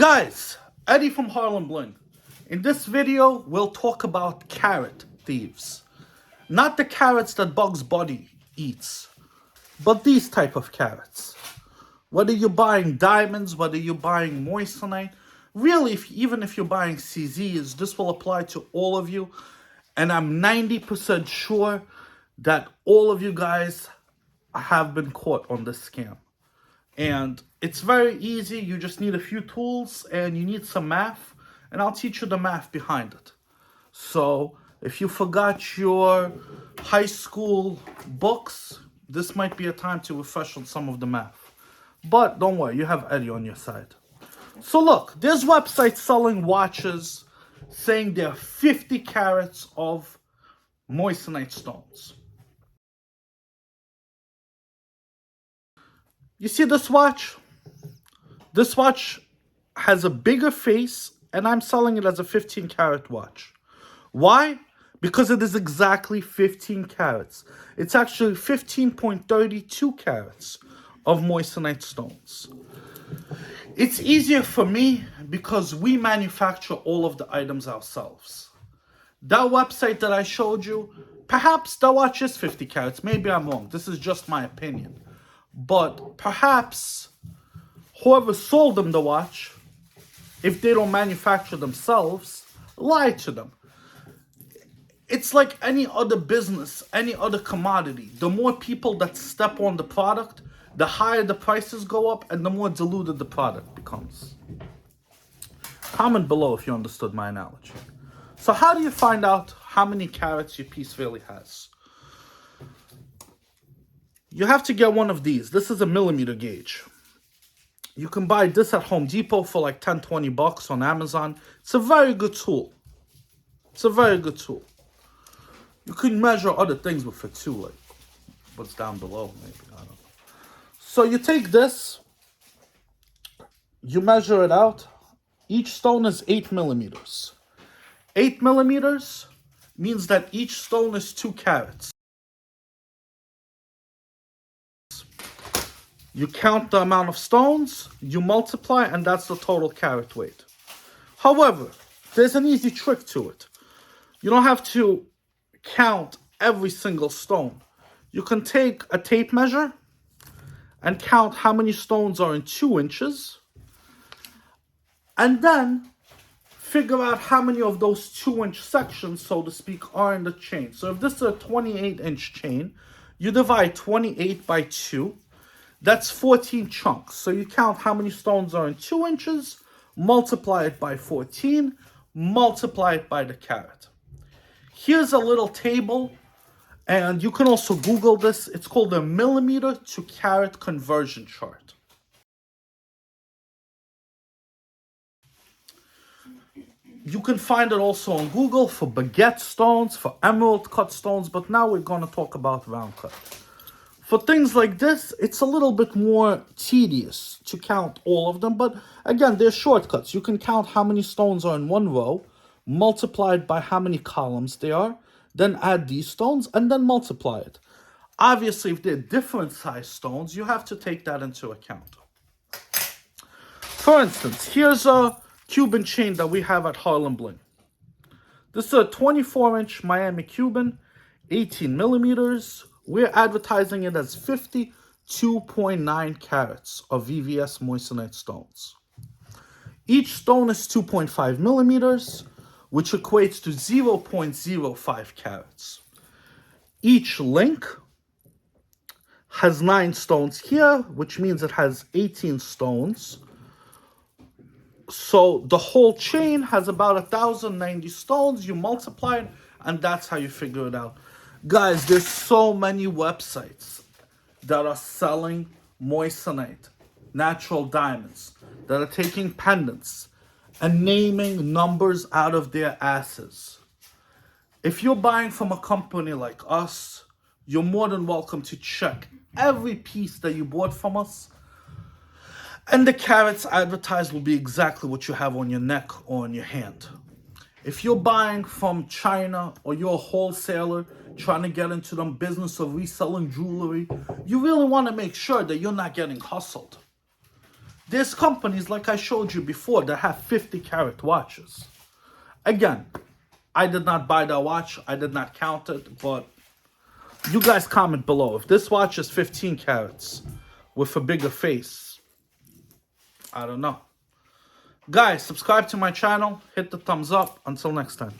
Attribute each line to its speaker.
Speaker 1: Guys, Eddie from Harlembling. In this video, we'll talk about carrot thieves. Not the carrots that Bugs Bunny eats, but these type of carrots. Whether you're buying diamonds, whether you're buying moissanite, really, even if you're buying CZs, this will apply to all of you. And I'm 90% sure that all of you guys have been caught on this scam. And it's very easy. You just need a few tools and you need some math, and I'll teach you the math behind it. So if you forgot your high school books, this might be a time to refresh on some of the math. But don't worry, you have Eddie on your side. So look, there's websites selling watches saying they're 50 carats of moissanite stones. You see this watch? This watch has a bigger face, and I'm selling it as a 15 carat watch. Why? Because it is exactly 15 carats. It's actually 15.32 carats of moissanite stones. It's easier for me because we manufacture all of the items ourselves. That website that I showed you, perhaps the watch is 50 carats. Maybe I'm wrong. This is just my opinion. But perhaps whoever sold them the watch, if they don't manufacture themselves, lied to them. It's like any other business, any other commodity. The more people that step on the product, the higher the prices go up and the more diluted the product becomes. Comment below if you understood my analogy. So how do you find out how many carats your piece really has? You have to get one of these. This is a millimeter gauge. You can buy this at Home Depot for like 10, 20 bucks on Amazon. It's a very good tool. It's a very good tool. You can measure other things with it too, like what's down below, maybe, I don't know. So you take this, you measure it out. Each stone is 8 millimeters. 8 millimeters means that each stone is 2 carats. You count the amount of stones, you multiply, and that's the total carat weight. However, there's an easy trick to it. You don't have to count every single stone. You can take a tape measure and count how many stones are in 2 inches, and then figure out how many of those 2-inch sections, so to speak, are in the chain. So if this is a 28-inch chain, you divide 28 by 2. That's 14 chunks. So you count how many stones are in 2 inches, multiply it by 14, multiply it by the carat. Here's a little table, and you can also Google this. It's called a millimeter to carat conversion chart. You can find it also on Google for baguette stones, for emerald cut stones, but now we're going to talk about round cut. For things like this, it's a little bit more tedious to count all of them. But again, there's shortcuts. You can count how many stones are in one row, multiplied by how many columns they are, then add these stones, and then multiply it. Obviously, if they're different size stones, you have to take that into account. For instance, here's a Cuban chain that we have at Harlembling. This is a 24-inch Miami Cuban, 18 millimeters. We're advertising it as 52.9 carats of VVS moissanite stones. Each stone is 2.5 millimeters, which equates to 0.05 carats. Each link has 9 stones here, which means it has 18 stones. So the whole chain has about 1,090 stones. You multiply it, and that's how you figure it out. Guys, there's so many websites that are selling moissanite, natural diamonds, that are taking pendants and naming numbers out of their asses. If you're buying from a company like us, you're more than welcome to check every piece that you bought from us. And the carats advertised will be exactly what you have on your neck or on your hand. If you're buying from China or you're a wholesaler trying to get into the business of reselling jewelry, you really want to make sure that you're not getting hustled. There's companies, like I showed you before, that have 50-carat watches. Again, I did not buy that watch. I did not count it, but you guys comment below. If this watch is 15 carats with a bigger face, I don't know. Guys, subscribe to my channel. Hit the thumbs up. Until next time.